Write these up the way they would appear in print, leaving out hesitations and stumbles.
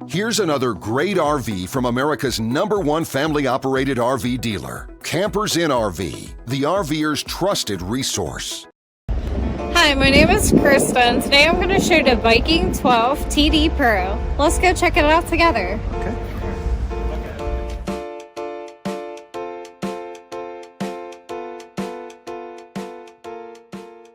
Here's another great RV from America's #1 family-operated RV dealer, Campers Inn RV, the RVer's trusted resource. Hi, my name is Krista, and today I'm going to show you the Viking 12.0TD Pro. Let's go check it out together. Okay.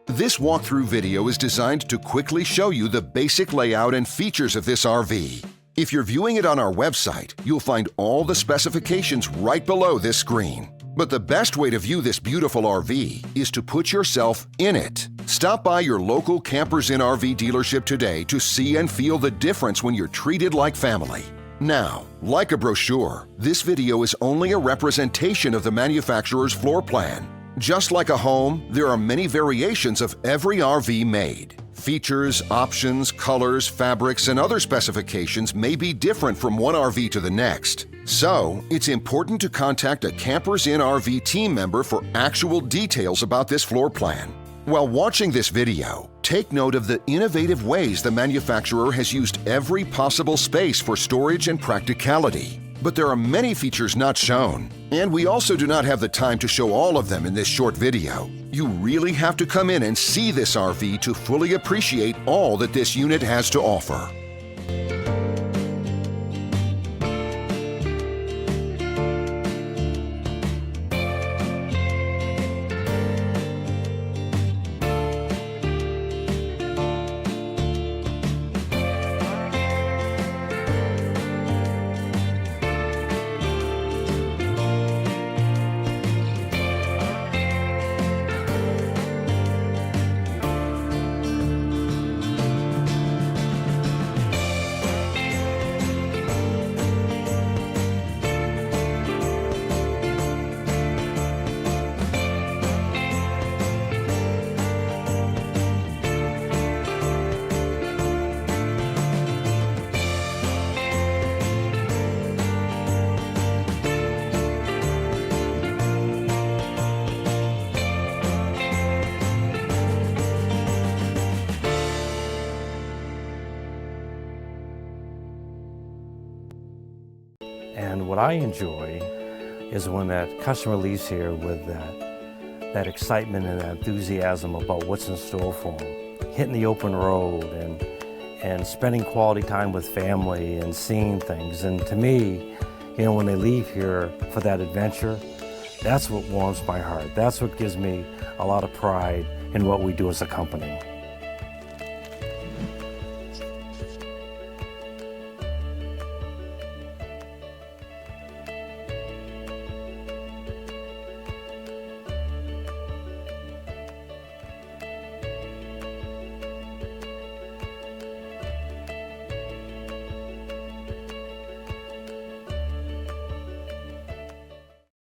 This walkthrough video is designed to quickly show you the basic layout and features of this RV. If you're viewing it on our website, you'll find all the specifications right below this screen. But the best way to view this beautiful RV is to put yourself in it. Stop by your local Campers Inn RV dealership today to see and feel the difference when you're treated like family. Now, like a brochure, this video is only a representation of the manufacturer's floor plan. Just like a home, there are many variations of every RV made. Features, options, colors, fabrics, and other specifications may be different from one RV to the next. So, it's important to contact a Campers Inn RV team member for actual details about this floor plan. While watching this video, take note of the innovative ways the manufacturer has used every possible space for storage and practicality. But there are many features not shown, and we also do not have the time to show all of them in this short video. You really have to come in and see this RV to fully appreciate all that this unit has to offer. And what I enjoy is when that customer leaves here with that excitement and that enthusiasm about what's in store for them. Hitting the open road and spending quality time with family and seeing things. And to me, you know, when they leave here for that adventure, that's what warms my heart. That's what gives me a lot of pride in what we do as a company.